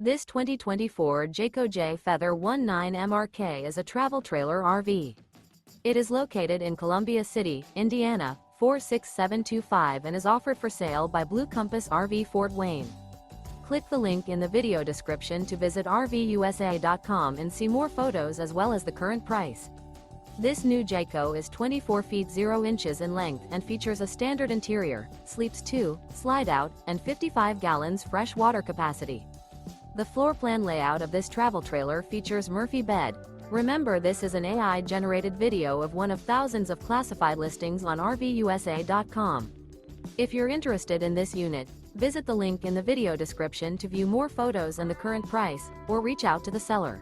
This 2024 Jayco Jay Feather 19MRK is a travel trailer RV. It is located in Columbia City, Indiana, 46725 and is offered for sale by Blue Compass RV Fort Wayne. Click the link in the video description to visit RVUSA.com and see more photos as well as the current price. This new Jayco is 24 feet 0 inches in length and features a standard interior, sleeps 2, slide-out, and 55 gallons fresh water capacity. The floor plan layout of this travel trailer features Murphy bed. Remember, this is an AI-generated video of one of thousands of classified listings on RVUSA.com. If you're interested in this unit, visit the link in the video description to view more photos and the current price, or reach out to the seller.